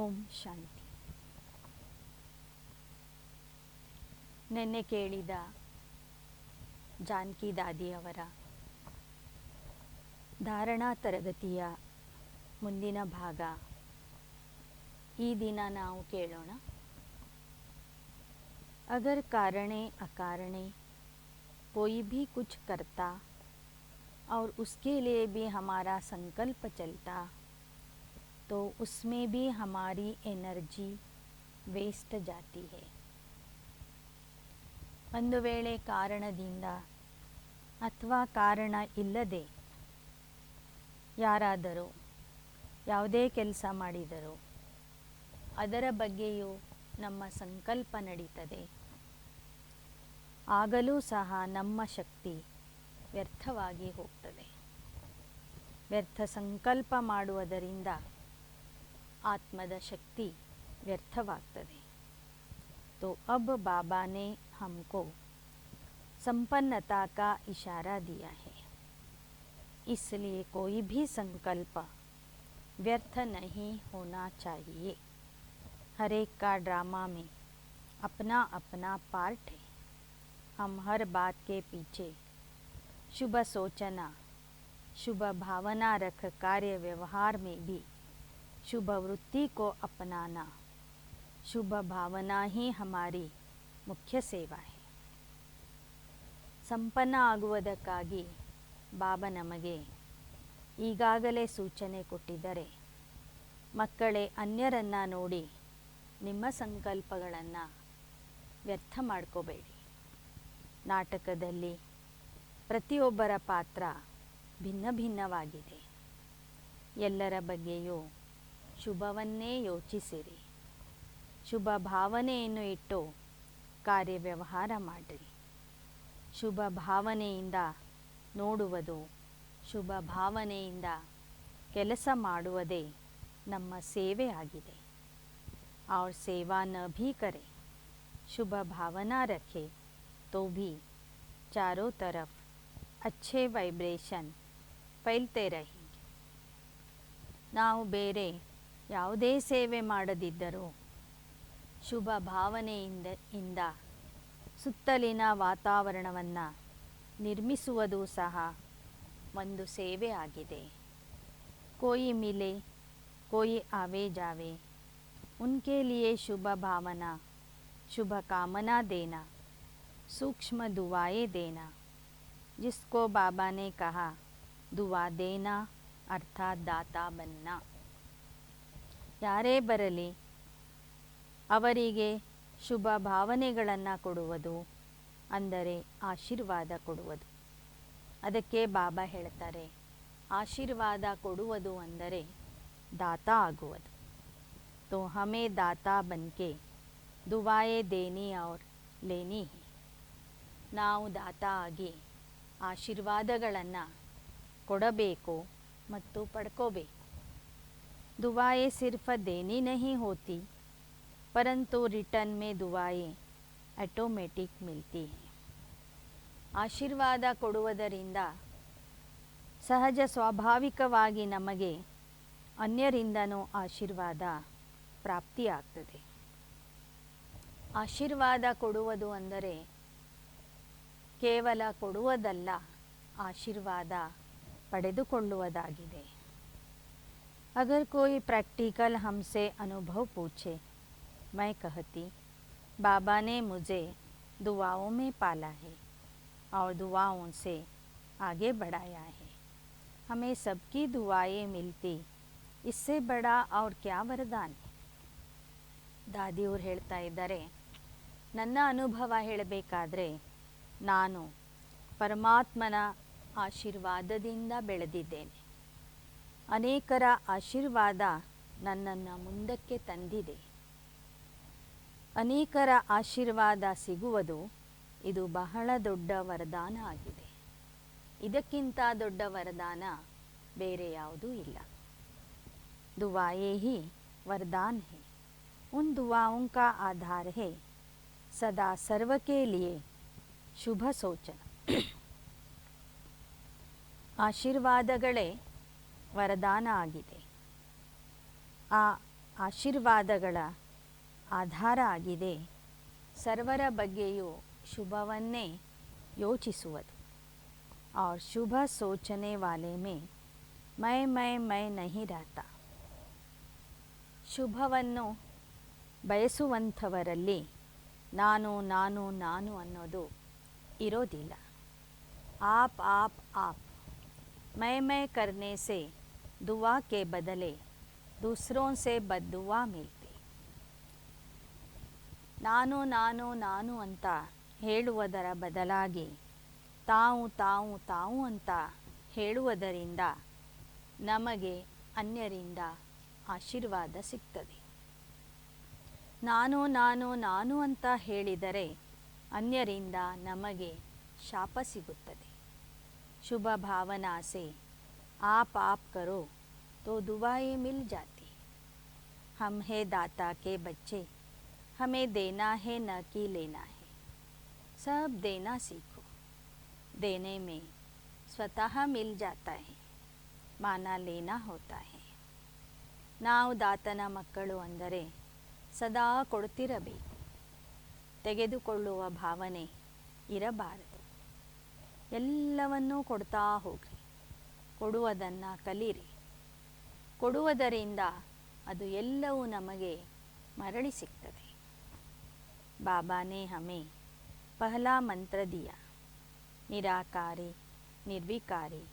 ಓಂ ಶಾಂತಿ. ನೆನ್ನೆ ಕೇಳಿದ ಜಾನಕಿ ದಾದಿಯವರ ಧಾರಣಾ ತರಗತಿಯ ಮುಂದಿನ ಭಾಗ ಈ ದಿನ ನಾವು ಕೇಳೋಣ. अगर कारणे अकारणे कोई भी कुछ करता और उसके लिए भी हमारा संकल्प चलता तो उसमें भी हमारी एनर्जी ವೇಸ್ಟ್ ಜಾತಿ है. ಒಂದು ವೇಳೆ ಕಾರಣದಿಂದ ಅಥವಾ ಕಾರಣ ಇಲ್ಲದೆ ಯಾರಾದರೂ ಯಾವುದೇ ಕೆಲಸ ಮಾಡಿದರೂ ಅದರ ಬಗ್ಗೆಯೂ ನಮ್ಮ ಸಂಕಲ್ಪ ನಡೀತದೆ. ಆಗಲೂ ಸಹ ನಮ್ಮ ಶಕ್ತಿ ವ್ಯರ್ಥವಾಗಿ ಹೋಗ್ತದೆ. ವ್ಯರ್ಥ ಸಂಕಲ್ಪ ಮಾಡುವುದರಿಂದ ಆತ್ಮದ ಶಕ್ತಿ ವ್ಯರ್ಥವಾಗ್ತದೆ. तो अब बाबा ने हमको संपन्नता का इशारा दिया है, इसलिए कोई भी संकल्प व्यर्थ नहीं होना चाहिए. हर एक का ड्रामा में अपना अपना पार्ट है. हम हर बात के पीछे शुभ सोचना, शुभ भावना रख कार्य व्यवहार में भी शुभ वृत्ति को अपनाना, शुभ भावना ही हमारी मुख्य सेवा है. ಸಂಪನ್ನ ಆಗುವುದಕ್ಕಾಗಿ ಬಾಬಾ ನಮಗೆ ಈಗಾಗಲೇ ಸೂಚನೆ ಕೊಟ್ಟಿದ್ದರೆ, ಮಕ್ಕಳೇ ಅನ್ಯರನ್ನು ನೋಡಿ ನಿಮ್ಮ ಸಂಕಲ್ಪಗಳನ್ನು ವ್ಯರ್ಥ ಮಾಡ್ಕೋಬೇಡಿ. ನಾಟಕದಲ್ಲಿ ಪ್ರತಿಯೊಬ್ಬರ ಪಾತ್ರ ಭಿನ್ನ ಭಿನ್ನವಾಗಿದೆ. ಎಲ್ಲರ ಬಗ್ಗೆಯೂ ಶುಭವನ್ನೇ ಯೋಚಿಸಿರಿ. ಶುಭ ಭಾವನೆಯನ್ನು ಇಟ್ಟು ಕಾರ್ಯವ್ಯವಹಾರ ಮಾಡಿರಿ. ಶುಭ ಭಾವನೆಯಿಂದ ನೋಡುವುದು, ಶುಭ ಭಾವನೆಯಿಂದ ಕೆಲಸ ಮಾಡುವುದೇ ನಮ್ಮ ಸೇವೆ ಆಗಿದೆ. और सेवा न भी करे, शुभ भावना रखे तो भी चारों तरफ अच्छे वाइब्रेशन फैलते रहेंगे. ನಾವು ಬೇರೆ ಯಾವುದೇ ಸೇವೆ ಮಾಡದಿದ್ದರೂ ಶುಭ ಭಾವನೆಯಿಂದ ಸುತ್ತಲಿನ ವಾತಾವರಣವನ್ನು ನಿರ್ಮಿಸುವುದು ಸಹ ಒಂದು ಸೇವೆ ಆಗಿದೆ. कोई मिले कोई आवे जावे उनके लिए शुभ भावना, शुभ कामना देना, सूक्ष्म दुआएं देना, जिसको बाबा ने कहा दुआ देना अर्थात दाता बनना. ಯಾರೇ ಬರಲಿ ಅವರಿಗೆ ಶುಭ ಭಾವನೆಗಳನ್ನು ಕೊಡುವುದು ಅಂದರೆ ಆಶೀರ್ವಾದ ಕೊಡುವುದು. ಅದಕ್ಕೆ ಬಾಬಾ ಹೇಳ್ತಾರೆ, ಆಶೀರ್ವಾದ ಕೊಡುವುದು ಅಂದರೆ ದಾತ ಆಗುವುದು. तो हमें दाता बनके दुआएं देनी और लेनी है. ನಾವು ದಾತ ಆಗಿ ಆಶೀರ್ವಾದಗಳನ್ನು ಕೊಡಬೇಕು ಮತ್ತು ಪಡ್ಕೋಬೇಕು. दुआएं सिर्फ देनी नहीं होती, परंतु रिटर्न में दुआएं ऑटोमेटिक मिलती हैं. ಆಶೀರ್ವಾದ ಕೊಡುವುದರಿಂದ ಸಹಜ ಸ್ವಾಭಾವಿಕವಾಗಿ ನಮಗೆ ಅನ್ಯರಿಂದನೂ ಆಶೀರ್ವಾದ ಪ್ರಾಪ್ತಿಯಾಗ್ತದೆ. ಆಶೀರ್ವಾದ ಕೊಡುವುದು ಅಂದರೆ ಕೇವಲ ಕೊಡುವುದಲ್ಲ, ಆಶೀರ್ವಾದ ಪಡೆದುಕೊಳ್ಳುವುದಾಗಿದೆ. अगर कोई प्रैक्टिकल हमसे अनुभव पूछे, मैं कहती बाबा ने मुझे दुआओं में पाला है और दुआओं से आगे बढ़ाया है. हमें सबकी दुआएं मिलती, इससे बड़ा और क्या वरदान है. ದಾದಿಯವರು ಹೇಳ್ತಾ ಇದ್ದಾರೆ, ನನ್ನ ಅನುಭವ ಹೇಳಬೇಕಾದ್ರೆ ನಾನು ಪರಮಾತ್ಮನ ಆಶೀರ್ವಾದದಿಂದ ಬೆಳೆದಿದ್ದೇನೆ. ಅನೇಕರ ಆಶೀರ್ವಾದ ನನ್ನನ್ನು ಮುಂದಕ್ಕೆ ತಂದಿದೆ. ಅನೇಕರ ಆಶೀರ್ವಾದ ಸಿಗುವುದು ಇದು ಬಹಳ ದೊಡ್ಡ ವರದಾನ ಆಗಿದೆ. ಇದಕ್ಕಿಂತ ದೊಡ್ಡ ವರದಾನ ಬೇರೆ ಯಾವುದೂ ಇಲ್ಲ. दुआएं ही वरदान है. उन दुआओं का आधार है सदा सर्व के लिए शुभ सोचना. ಆಶೀರ್ವಾದಗಳೇ ವರದಾನ ಆಗಿದೆ. ಆ ಆಶೀರ್ವಾದಗಳ ಆಧಾರ ಆಗಿದೆ. ಸರ್ವರ ಬಗ್ಗೆಯೂ ಶುಭವನ್ನೇ ಯೋಚಿಸುವುದು. और शुभ सोचने वाले में मैं नहीं रहता. ಶುಭವನ್ನು ಬಯಸುವಂಥವರಲ್ಲಿ ನಾನು ನಾನು ನಾನು ಅನ್ನೋದು ಇರೋದಿಲ್ಲ. आप मैं करने से दुआ के बदले दूसरों से बद्दुआ मिलती. ನಾನು ನಾನು ನಾನು ಅಂತ ಹೇಳುವುದರ ಬದಲಾಗಿ ತಾವು ತಾವು ತಾವು ಅಂತ ಹೇಳುವುದರಿಂದ ನಮಗೆ ಅನ್ಯರಿಂದ ಆಶೀರ್ವಾದ ಸಿಗ್ತದೆ. ನಾನು ನಾನು ನಾನು ಅಂತ ಹೇಳಿದರೆ ಅನ್ಯರಿಂದ ನಮಗೆ ಶಾಪ ಸಿಗುತ್ತದೆ. ಶುಭ ಭಾವನಾ से आप करो तो दुआएं मिल जाती. हम है दाता के बच्चे, हमें देना है न कि लेना है. सब देना सीखो. देने में स्वतः मिल जाता है, माना लेना होता है. ನಾವು ದಾತನ ಮಕ್ಕಳು ಅಂದರೆ ಸದಾ ಕೊಡುತ್ತಿರಬೇಕು. ತೆಗೆದುಕೊಳ್ಳುವ ಭಾವನೆ ಇರಬಾರದು. ಎಲ್ಲವನ್ನೂ ಕೊಡ್ತಾ ಹೋಗ್ರಿ. ಕೊಡುವುದನ್ನು ಕಲೀರಿ. ಕೊಡುವುದರಿಂದ ಅದು ಎಲ್ಲವೂ ನಮಗೆ ಮರಳಿ ಸಿಗ್ತದೆ. ಬಾಬಾನೇ ಹಮೇ ಪಹಲಾ ಮಂತ್ರ ದಿಯಾ, निराकारी निर्विकारी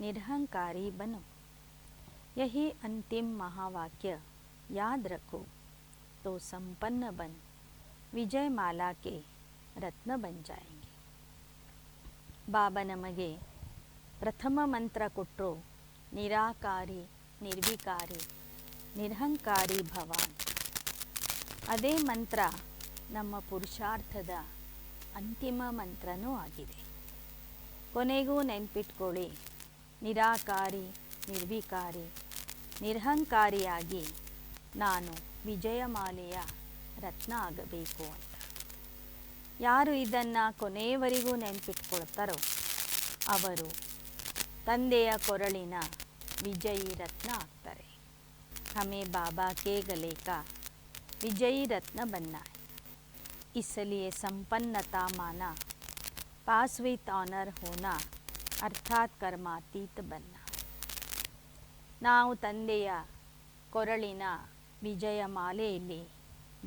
निरहंकारी बनो. यही अंतिम महावाक्य याद रखो तो संपन्न बन विजय माला के रत्न बन जाएंगे. बाबा नಮಗೆ ಪ್ರಥಮ ಮಂತ್ರ ಕೊಟ್ಟರು, ನಿರಾಕಾರಿ ನಿರ್ವಿಕಾರಿ ನಿರಹಂಕಾರಿ ಭವ. ಅದೇ ಮಂತ್ರ ನಮ್ಮ ಪುರುಷಾರ್ಥದ ಅಂತಿಮ ಮಂತ್ರನೂ ಆಗಿದೆ. ಕೊನೆಗೂ ನೆನ್ಪಿಟ್ಕೊಳ್ಳಿ, ನಿರಾಕಾರಿ ನಿರ್ವಿಕಾರಿ ನಿರಹಂಕಾರಿಯಾಗಿ ನಾನು ವಿಜಯಮಾಲೆಯ ರತ್ನ ಆಗಬೇಕು ಅಂತ. ಯಾರು ಇದನ್ನು ಕೊನೆಯವರೆಗೂ ನೆನ್ಪಿಟ್ಕೊಳ್ತಾರೋ ಅವರು ತಂದೆಯ ಕೊರಳಿನ ವಿಜಯಿ ರತ್ನ ಆಗ್ತಾರೆ. ಹಮೇ ಬಾಬಾ ಕೆ ಗಲೆ ಕಾ ವಿಜಯಿ ರತ್ನ ಬನ್ನ. इसलिए संपन्नता माना पास विथ ऑनर होना अर्थात कर्मातीत बनना. ನಾವು ತಂದೆಯ ಕೊರಳಿನ ವಿಜಯ ಮಾಲೆಯಲ್ಲಿ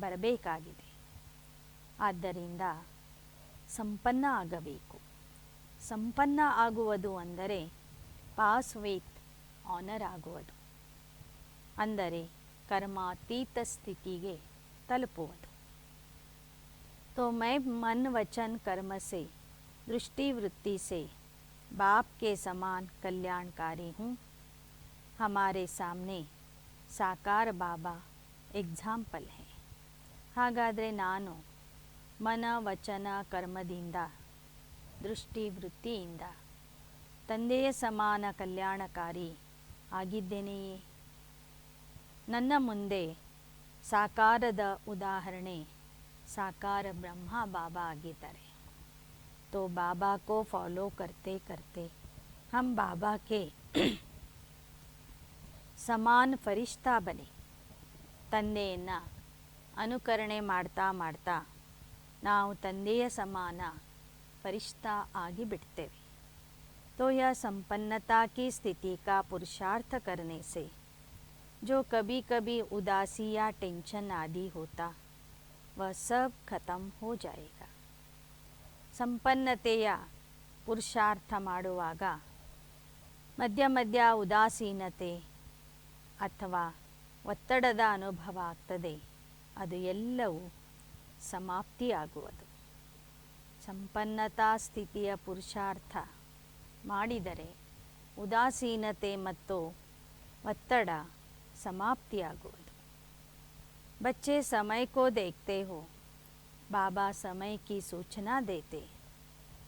ಬರಬೇಕಾಗಿದೆ. ಆದ್ದರಿಂದ ಸಂಪನ್ನ ಆಗಬೇಕು. ಸಂಪನ್ನ ಆಗುವುದು ಅಂದರೆ ಪಾಸ್ ವಿತ್ ಆನರ್ ಆಗುವುದು, ಅಂದರೆ ಕರ್ಮಾತೀತ ಸ್ಥಿತಿಗೆ ತಲುಪುವುದು. तो मैं मन वचन कर्म से दृष्टि वृत्ति से बाप के समान कल्याणकारी हूँ. हमारे सामने साकार बाबा एग्जाम्पल है. ಹಾಗಾದರೆ ನಾನು ಮನ ವಚನ ಕರ್ಮದಿಂದ ದೃಷ್ಟಿ ವೃತ್ತಿಯಿಂದ ತಂದೆಯ ಸಮಾನ ಕಲ್ಯಾಣಕಾರಿ ಆಗಿದ್ದೇನೆಯೇ? ನನ್ನ ಮುಂದೆ ಸಾಕಾರದ ಉದಾಹರಣೆ साकार ब्रह्मा बाबा ಆಗಿದ್ದಾರೆ. तो बाबा को फॉलो करते करते हम बाबा के समान फरिश्ता बने. ತಂದೆಯನ್ನು ಅನುಕರಣೆ ಮಾಡ್ತಾ ಮಾಡ್ತಾ ನಾವು ತಂದೆಯ ಸಮಾನ ಫರಿಶ್ತಾ ಆಗಿಬಿಡ್ತೇವೆ. तो यह संपन्नता की स्थिति का पुरुषार्थ करने से जो कभी कभी उदासी या टेंशन आदि होता वह सब खत्म हो जाएगा. ಸಂಪನ್ನತೆಯ ಪುರುಷಾರ್ಥ ಮಾಡುವಾಗ ಮಧ್ಯ ಮಧ್ಯ ಉದಾಸೀನತೆ ಅಥವಾ ಒತ್ತಡದ ಅನುಭವ ಆಗ್ತದೆ. ಅದು ಎಲ್ಲವೂ ಸಮಾಪ್ತಿಯಾಗುವುದು. ಸಂಪನ್ನತಾ ಸ್ಥಿತಿಯ ಪುರುಷಾರ್ಥ ಮಾಡಿದರೆ ಉದಾಸೀನತೆ ಮತ್ತು ಒತ್ತಡ ಸಮಾಪ್ತಿಯಾಗುವುದು. बच्चे समय को देखते हो, बाबा समय की सूचना देते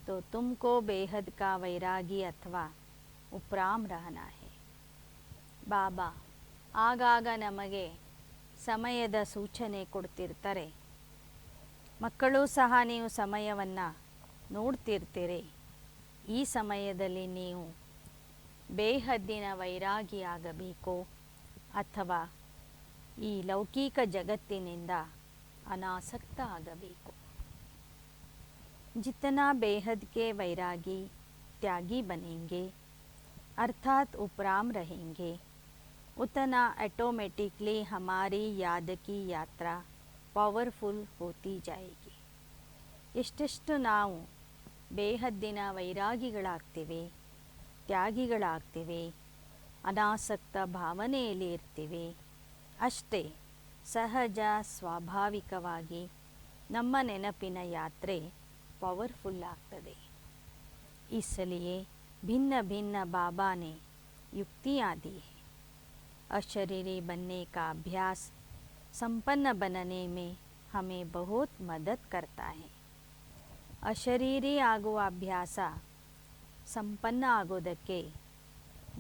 तो तुमको बेहद का वैरागी अथवा उपराम रहना है. ಬಾಬಾ ಆಗಾಗ ನಮಗೆ ಸಮಯದ ಸೂಚನೆ ಕೊಡ್ತಿರ್ತಾರೆ. ಮಕ್ಕಳು ಸಹ ನೀವು ಸಮಯವನ್ನು ನೋಡ್ತಿರ್ತೀರಿ. ಈ ಸಮಯದಲ್ಲಿ ನೀವು ಬೇಹದ್ದಿನ ವೈರಾಗಿಯಾಗಬೇಕೋ ಅಥವಾ ಈ ಲೌಕಿಕ ಜಗತ್ತಿನಿಂದ ಅನಾಸಕ್ತ ಆಗಬೇಕು. जितना बेहद के वैरागी त्यागी बनेंगे अर्थात उपराम रहेंगे, उतना ऑटोमेटिकली हमारी याद की यात्रा पॉवरफुल होती जाएगी. ಎಷ್ಟೆಷ್ಟು ನಾವು ಬೇಹದ್ದಿನ ವೈರಾಗಿಗಳಾಗ್ತೀವಿ, ತ್ಯಾಗಿಗಳಾಗ್ತೀವಿ, ಅನಾಸಕ್ತ ಭಾವನೆಯಲ್ಲಿ ಇರ್ತೀವಿ, ಅಷ್ಟೇ ಸಹಜ ಸ್ವಾಭಾವಿಕವಾಗಿ ನಮ್ಮ ನೆನಪಿನ ಯಾತ್ರೆ पावरफुल ಆಗ್ತದೆ. इसलिए भिन्न भिन्न बाबा ने युक्तियाँ दी है. अशरीरी बनने का अभ्यास संपन्न बनने में हमें बहुत मदद करता है. ಅಶರೀರಿ ಆಗುವ ಅಭ್ಯಾಸ ಸಂಪನ್ನ ಆಗೋದಕ್ಕೆ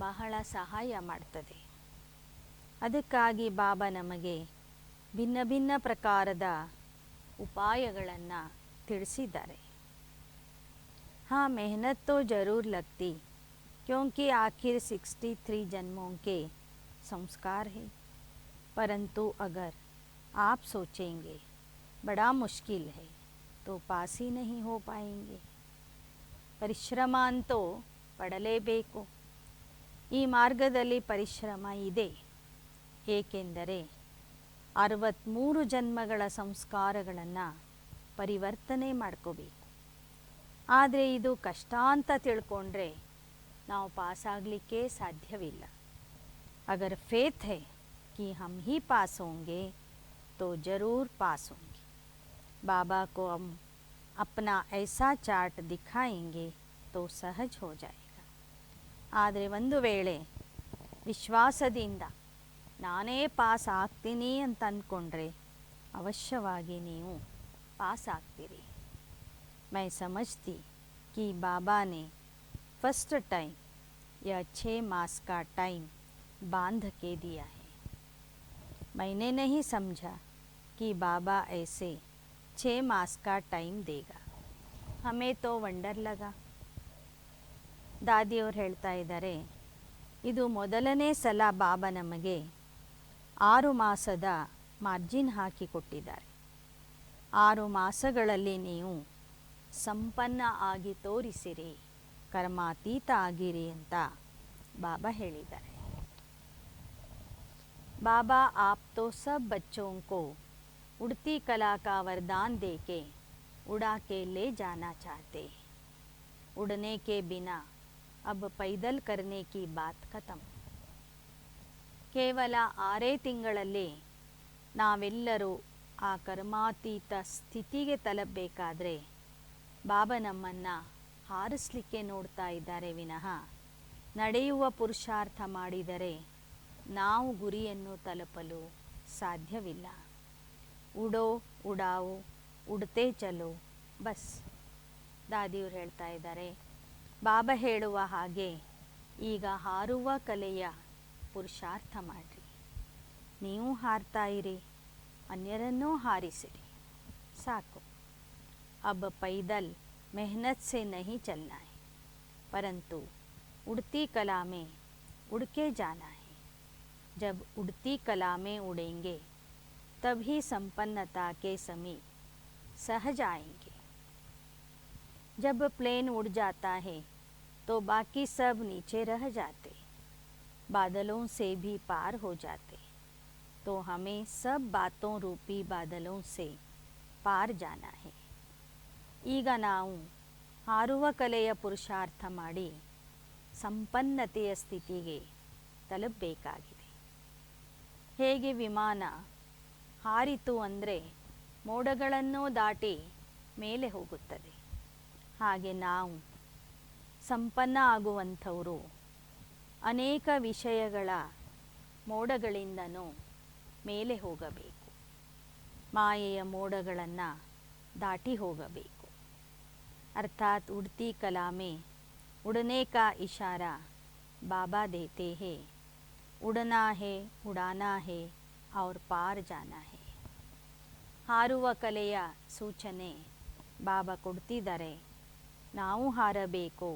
ಬಹಳ ಸಹಾಯ ಮಾಡ್ತದೆ. ಅದಕ್ಕಾಗಿ ಬಾಬಾ ನಮಗೆ ಭಿನ್ನ ಭಿನ್ನ ಪ್ರಕಾರದ ಉಪಾಯಗಳನ್ನು ತಿಳಿಸಿದ್ದಾರೆ. हाँ, मेहनत तो ज़रूर लगती क्योंकि आखिर 63 जन्मों के संस्कार है. परंतु अगर आप सोचेंगे बड़ा मुश्किल है तो पास ही नहीं हो पाएंगे. ಪರಿಶ್ರಮ ಅಂತೂ ಪಡಲೇಬೇಕು. ಈ ಮಾರ್ಗದಲ್ಲಿ ಪರಿಶ್ರಮ ಇದೆ. ಏಕೆಂದರೆ 63 ಜನ್ಮಗಳ ಸಂಸ್ಕಾರಗಳನ್ನು ಪರಿವರ್ತನೆ ಮಾಡ್ಕೋಬೇಕು. ಆದರೆ ಇದು ಕಷ್ಟ ಅಂತ ತಿಳ್ಕೊಂಡ್ರೆ ನಾವು ಪಾಸಾಗಲಿಕ್ಕೆ ಸಾಧ್ಯವಿಲ್ಲ. अगर फेथ है कि हम ही पास होंगे तो ज़रूर पास होंगे. बाबा को हम अपना ऐसा चार्ट दिखाएंगे तो सहज हो जाएगा. ಆದರೆ ಒಂದು ವೇಳೆ ವಿಶ್ವಾಸದಿಂದ ನಾನೇ ಪಾಸ್ ಆಗ್ತೀನಿ ಅಂತ ಅಂದ್ಕೊಂಡ್ರೆ ಅವಶ್ಯವಾಗಿ ನೀವು पास ಆಗ್ತೀರಿ. मैं समझती कि बाबा ने फर्स्ट टाइम यह 6 मास का टाइम बांध के दिया है. मैंने नहीं समझा कि बाबा ऐसे 6 मास का टाइम देगा. हमें तो ವಂಡರ್ लगा. ದಾದಿಯವರು ಹೇಳ್ತಾ ಇದ್ದಾರೆ, ಇದು ಮೊದಲನೇ ಸಲ ಬಾಬಾ ನಮಗೆ 6 ಮಾಸದ ಮಾರ್ಜಿನ್ ಹಾಕಿ ಕೊಟ್ಟಿದ್ದಾರೆ. 6 ಮಾಸಗಳಲ್ಲಿ ನೀವು ಸಂಪನ್ನ ಆಗಿ ತೋರಿಸಿರಿ, ಕರ್ಮಾತೀತ ಆಗಿರಿ ಅಂತ ಬಾಬಾ ಹೇಳಿದ್ದಾರೆ. बाबा आप तो सब बच्चों को उड़ती कला का वरदान देके उड़ा के ले जाना चाहते. उड़ने के बिना अब पैदल करने की बात खत्म. ಕೇವಲ 6 ತಿಂಗಳಲ್ಲಿ ನಾವೆಲ್ಲರೂ ಆ ಕರ್ಮಾತೀತ ಸ್ಥಿತಿಗೆ ತಲುಪಬೇಕಾದ್ರೆ ಬಾಬಾ ನಮ್ಮನ್ನು ಹಾರಿಸಲಿಕ್ಕೆ ನೋಡ್ತಾ ಇದ್ದಾರೆ ವಿನಃ ನಡೆಯುವ ಪುರುಷಾರ್ಥ ಮಾಡಿದರೆ ನಾವು ಗುರಿಯನ್ನು ತಲುಪಲು ಸಾಧ್ಯವಿಲ್ಲ. ಉಡೋ ಉಡಾವು ಉಡ್ತೇ ಚಲೋ ಬಸ್. ದಾದಿಯವರು ಹೇಳ್ತಾ ಇದ್ದಾರೆ, ಬಾಬಾ ಹೇಳುವ ಹಾಗೆ ಈಗ ಹಾರುವ ಕಲೆಯ ಪುರುಷಾರ್ಥ ಮಾಡಿರಿ. ನೀವು ಹಾರ್ತಾ ಇರಿ, अन्यरन्नू हारिसिरी, साको. अब पैदल मेहनत से नहीं चलना है, परंतु उड़ती कला में उड़ के जाना है. जब उड़ती कला में उड़ेंगे तभी संपन्नता के समीप सहज आएंगे. जब प्लेन उड़ जाता है तो बाकी सब नीचे रह जाते, बादलों से भी पार हो जाते. तो हमें सब बातों रूपी बादलों से पार जाना है. ಈಗ ನಾವು ಹಾರುವ ಕಲೆಯ ಪುರುಷಾರ್ಥ ಮಾಡಿ ಸಂಪನ್ನತೆಯ ಸ್ಥಿತಿಗೆ ತಲುಪಬೇಕಾಗಿದೆ. ಹೇಗೆ ವಿಮಾನ ಹಾರಿತು ಅಂದರೆ ಮೋಡಗಳನ್ನು ದಾಟಿ ಮೇಲೆ ಹೋಗುತ್ತದೆ, ಹಾಗೆ ನಾವು ಸಂಪನ್ನ ಆಗುವಂಥವರು ಅನೇಕ ವಿಷಯಗಳ ಮೋಡಗಳಿಂದನೂ ಮೇಲೆ ಹೋಗಬೇಕು. ಮಾಯೆಯ ಮೋಡಗಳನ್ನು ದಾಟಿ ಹೋಗಬೇಕು. अर्थात उड़ती कला में उड़ने का इशारा बाबा देते हैं. उड़ना है, उड़ाना है और पार जाना है. ಹಾರುವ ಕಲೆಯ ಸೂಚನೆ ಬಾಬಾ ಕೊಡ್ತಿದ್ದಾರೆ. ನಾವು ಹಾರಬೇಕು,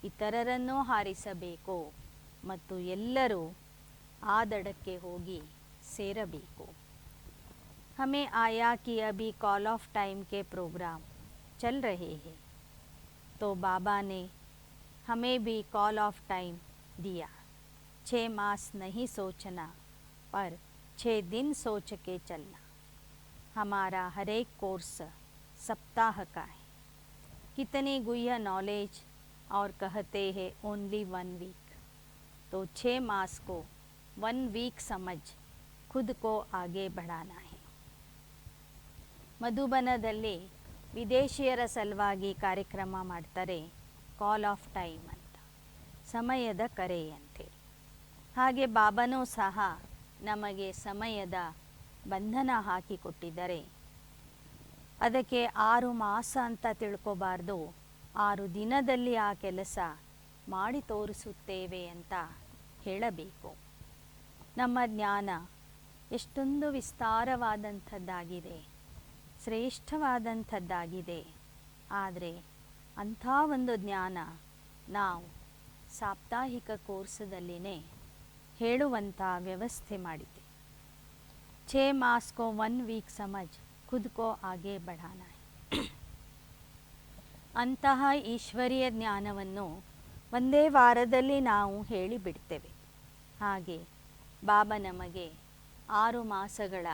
ಇತರರನ್ನು ಹಾರಿಸಬೇಕು ಮತ್ತು ಎಲ್ಲರೂ ಆ ದಡಕ್ಕೆ ಹೋಗಿ ಸೇರಬೇಕು. हमें आया कि अभी कॉल ऑफ टाइम के प्रोग्राम चल रहे हैं, तो बाबा ने हमें भी कॉल ऑफ टाइम दिया. 6 मास नहीं सोचना, पर 6 दिन सोच के चलना. हमारा हर एक कोर्स सप्ताह का है. कितनी गुह्य नॉलेज, और कहते हैं ओनली 1 वीक. तो 6 मास को 1 वीक समझ खुद को आगे बढ़ाना है. ಮಧುಬನದಲ್ಲಿ ವಿದೇಶಿಯರ ಸಲುವಾಗಿ ಕಾರ್ಯಕ್ರಮ ಮಾಡ್ತಾರೆ, ಕಾಲ್ ಆಫ್ ಟೈಮ್ ಅಂತ, ಸಮಯದ ಕರೆ ಅಂತೇಳಿ. ಹಾಗೆ ಬಾಬನೂ ಸಹ ನಮಗೆ ಸಮಯದ ಬಂಧನ ಹಾಕಿಕೊಟ್ಟಿದ್ದಾರೆ. ಅದಕ್ಕೆ 6 ಮಾಸ ಅಂತ ತಿಳ್ಕೊಬಾರ್ದು, 6 ದಿನದಲ್ಲಿ ಆ ಕೆಲಸ ಮಾಡಿ ತೋರಿಸುತ್ತೇವೆ ಅಂತ ಹೇಳಬೇಕು. ನಮ್ಮ ಜ್ಞಾನ ಎಷ್ಟೊಂದು ವಿಸ್ತಾರವಾದಂಥದ್ದಾಗಿದೆ, ಶ್ರೇಷ್ಠವಾದಂಥದ್ದಾಗಿದೆ. ಆದರೆ ಅಂಥ ಒಂದು ಜ್ಞಾನ ನಾವು ಸಾಪ್ತಾಹಿಕ ಕೋರ್ಸದಲ್ಲಿನೇ ಹೇಳುವಂಥ ವ್ಯವಸ್ಥೆ ಮಾಡಿದೆ. 6 मास को 1 वीक समझ खुद को आगे बढ़ाना है. ಅಂತಹ ಈಶ್ವರೀಯ ಜ್ಞಾನವನ್ನು ಒಂದೇ ವಾರದಲ್ಲಿ ನಾವು ಹೇಳಿಬಿಡ್ತೇವೆ. ಹಾಗೆ ಬಾಬಾ ನಮಗೆ 6 ಮಾಸಗಳ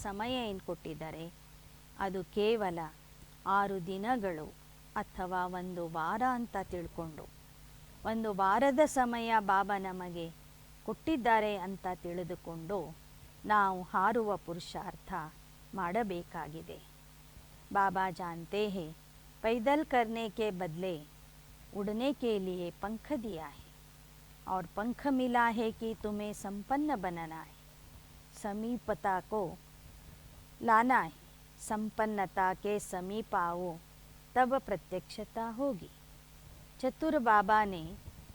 ಸಮಯ ಏನು ಕೊಟ್ಟಿದ್ದಾರೆ, ಅದು ಕೇವಲ 6 ದಿನಗಳು ಅಥವಾ 1 ವಾರ ಅಂತ ತಿಳ್ಕೊಂಡು, 1 ವಾರದ ಸಮಯ ಬಾಬಾ ನಮಗೆ ಕೊಟ್ಟಿದ್ದಾರೆ ಅಂತ ತಿಳಿದುಕೊಂಡು ನಾವು ಹಾರುವ ಪುರುಷಾರ್ಥ ಮಾಡಬೇಕಾಗಿದೆ. ಬಾಬಾ जानते हैं पैदल करने के बदले उड़ने के लिए पंख दिया है, और पंख मिला है कि तुम्हें संपन्न बनना है. समीपता को लाना है. संपन्नता के समीप आओ, तब प्रत्यक्षता होगी. चतुर बाबा ने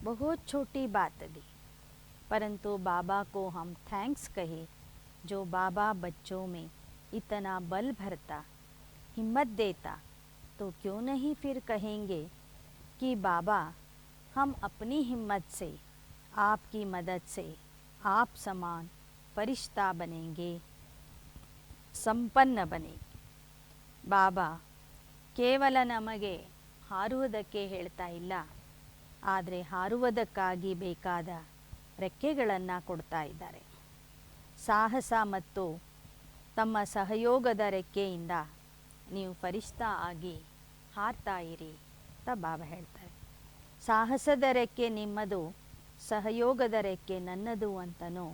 बहुत छोटी बात दी, परंतु बाबा को हम थैंक्स कहे, जो बाबा बच्चों में इतना बल भरता, हिम्मत देता. तो क्यों नहीं फिर कहेंगे कि बाबा, हम अपनी हिम्मत से, आपकी मदद से आप समान फरिश्ता बनेंगे, संपन्न बनेंगे. ಬಾಬಾ ಕೇವಲ ನಮಗೆ ಹಾರುವುದಕ್ಕೆ ಹೇಳ್ತಾ ಇಲ್ಲ, ಆದರೆ ಹಾರುವುದಕ್ಕಾಗಿ ಬೇಕಾದ ರೆಕ್ಕೆಗಳನ್ನು ಕೊಡ್ತಾ ಇದ್ದಾರೆ. ಸಾಹಸ ಮತ್ತು ತಮ್ಮ ಸಹಯೋಗದ ರೆಕ್ಕೆಯಿಂದ ನೀವು ಫರಿಷ್ಠಾ ಆಗಿ ಹಾರ್ತಾ ಇರಿ ಅಂತ ಬಾಬಾ ಹೇಳ್ತಾರೆ. ಸಾಹಸದ ರೆಕ್ಕೆ ನಿಮ್ಮದು, ಸಹಯೋಗದ ರೆಕ್ಕೆ ನನ್ನದು ಅಂತನೂ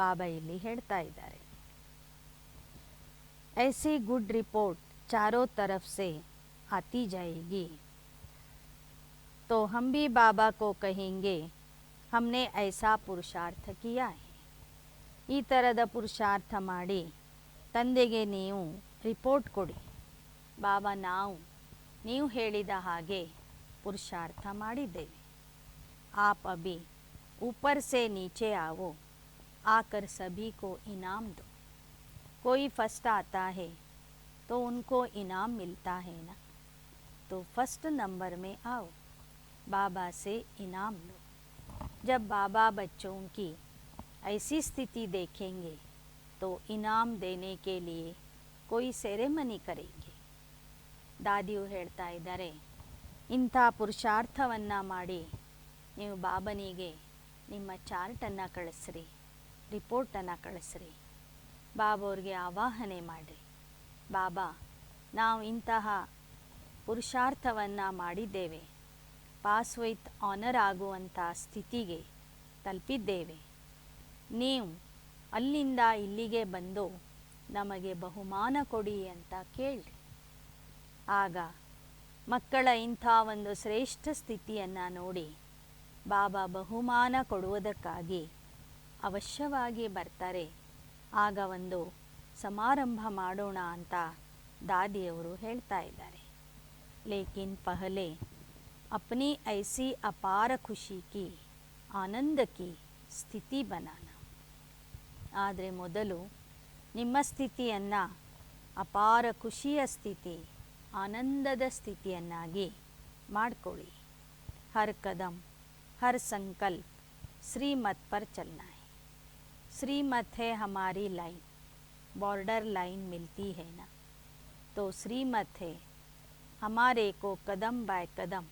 ಬಾಬಾ ಇಲ್ಲಿ ಹೇಳ್ತಾ ಇದ್ದಾರೆ. ऐसी गुड रिपोर्ट चारों तरफ से आती जाएगी, तो हम भी बाबा को कहेंगे हमने ऐसा पुरुषार्थ किया है. ಈ ಥರದ ಪುರುಷಾರ್ಥ ಮಾಡಿ ತಂದೆಗೆ ನೀವು ರಿಪೋರ್ಟ್ ಕೊಡಿ. ಬಾಬಾ, ನೀವು ಹೇಳಿದ ಹಾಗೆ ಪುರುಷಾರ್ಥ ಮಾಡಿದ್ದೇವೆ. आप अभी ऊपर से नीचे आओ, आकर सभी को इनाम दो. कोई फर्स्ट आता है तो उनको इनाम मिलता है ना, तो फर्स्ट नंबर में आओ, बाबा से इनाम लो. जब बाबा बच्चों की ऐसी स्थिति देखेंगे तो इनाम देने के लिए कोई सेरेमनी करेंगे. ದಾದಿಯು ಹೇಳ್ತಾ ಇದ್ದಾರೆ, ಇಂಥ ಪುರುಷಾರ್ಥವನ್ನು ಮಾಡಿ ನೀವು ಬಾಬನಿಗೆ ನಿಮ್ಮ ಚಾರ್ಟನ್ನು ಕಳಿಸ್ರಿ, ರಿಪೋರ್ಟನ್ನು ಕಳಿಸ್ರಿ. ಬಾಬಾ ಅವ್ರಿಗೆ ಆವಾಹನೆ ಮಾಡಿರಿ, ಬಾಬಾ ನಾವು ಇಂತಹ ಪುರುಷಾರ್ಥವನ್ನು ಮಾಡಿದ್ದೇವೆ, ಪಾಸ್ ವಿತ್ ಆನರ್ ಆಗುವಂಥ ಸ್ಥಿತಿಗೆ ತಲುಪಿದ್ದೇವೆ. ನೀವು ಅಲ್ಲಿಂದ ಇಲ್ಲಿಗೆ ಬಂದು ನಮಗೆ ಬಹುಮಾನ ಕೊಡಿ ಅಂತ ಕೇಳಿರಿ. ಆಗ ಮಕ್ಕಳ ಇಂಥ ಒಂದು ಶ್ರೇಷ್ಠ ಸ್ಥಿತಿಯನ್ನು ನೋಡಿ ಬಾಬಾ ಬಹುಮಾನ ಕೊಡುವುದಕ್ಕಾಗಿ ಅವಶ್ಯವಾಗಿ ಬರ್ತಾರೆ. ಆಗ ಒಂದು ಸಮಾರಂಭ ಮಾಡೋಣ ಅಂತ ದಾದಿಯವರು ಹೇಳ್ತಾ ಇದ್ದಾರೆ. ಲೇಕಿನ್ ಪಹಲೆ ಅಪ್ನಿ ಐಸಿ ಅಪಾರ ಖುಷಿ ಕಿ ಆನಂದ ಕಿ ಸ್ಥಿತಿ ಬನಾನ. ಆದರೆ ಮೊದಲು ನಿಮ್ಮ ಸ್ಥಿತಿಯನ್ನು ಅಪಾರ ಖುಷಿಯ ಸ್ಥಿತಿ, ಆನಂದದ ಸ್ಥಿತಿಯನ್ನಾಗಿ ಮಾಡಿಕೊಳ್ಳಿ. ಹರ್ ಕದಂ ಹರ್ ಸಂಕಲ್ಪ ಶ್ರೀಮತ್ ಪರ್ ಚಲನಾ ಹೈ. श्रीमत है हमारी लाइन, बॉर्डर लाइन मिलती है ना, तो श्रीमत है हमारे को कदम बाय कदम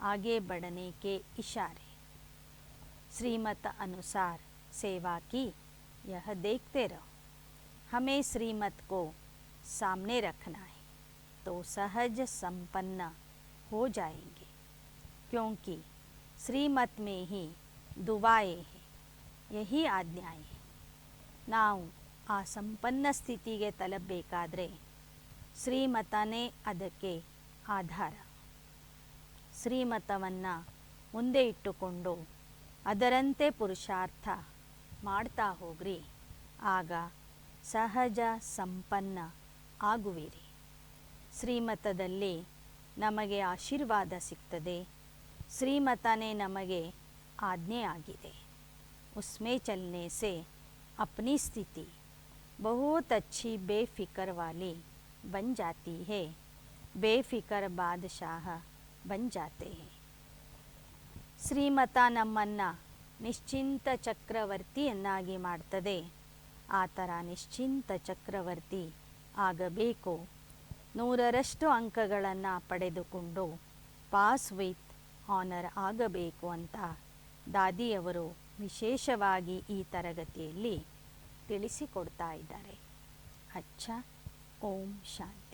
आगे बढ़ने के इशारे। श्रीमत अनुसार सेवा की यह देखते रहो। हमें श्रीमत को सामने रखना है तो सहज संपन्न हो जाएंगे, क्योंकि श्रीमत में ही दुआएं हैं, यही आज्ञाएं हैं। ನಾವು ಆ ಸಂಪನ್ನ ಸ್ಥಿತಿಗೆ ತಲುಪಬೇಕಾದ್ರೆ ಶ್ರೀಮತನೇ ಅದಕ್ಕೆ ಆಧಾರ. ಶ್ರೀಮತವನ್ನು ಮುಂದೆ ಇಟ್ಟುಕೊಂಡು ಅದರಂತೆ ಪುರುಷಾರ್ಥ ಮಾಡ್ತಾ ಹೋಗ್ರಿ, ಆಗ ಸಹಜ ಸಂಪನ್ನ ಆಗುವಿರಿ. ಶ್ರೀಮತದಲ್ಲಿ ನಮಗೆ ಆಶೀರ್ವಾದ ಸಿಗ್ತದೆ, ಶ್ರೀಮತನೇ ನಮಗೆ ಆಜ್ಞೆ ಆಗಿದೆ. ಉಸ್ಮೇ ಚಲನೆ से अपनी स्थिति बहुत अच्छी बेफिक्र वाली बन जाती है, बेफिक्र बादशाह बन जाते हैं. ಶ್ರೀಮತ ನಮ್ಮನ್ನು ನಿಶ್ಚಿಂತ ಚಕ್ರವರ್ತಿಯನ್ನಾಗಿ ಮಾಡ್ತದೆ. ಆ ಥರ ನಿಶ್ಚಿಂತ ಚಕ್ರವರ್ತಿ ಆಗಬೇಕು, 100ರಷ್ಟು ಅಂಕಗಳನ್ನು ಪಡೆದುಕೊಂಡು ಪಾಸ್ ವಿತ್ ಆನರ್ ಆಗಬೇಕು ಅಂತ ದಾದಿಯವರು ವಿಶೇಷವಾಗಿ ಈ ತರಗತಿಯಲ್ಲಿ ತಿಳಿಸಿಕೊಡ್ತಾ ಇದ್ದಾರೆ. ಅಚ್ಚಾ, ಓಂ ಶಾಂತಿ.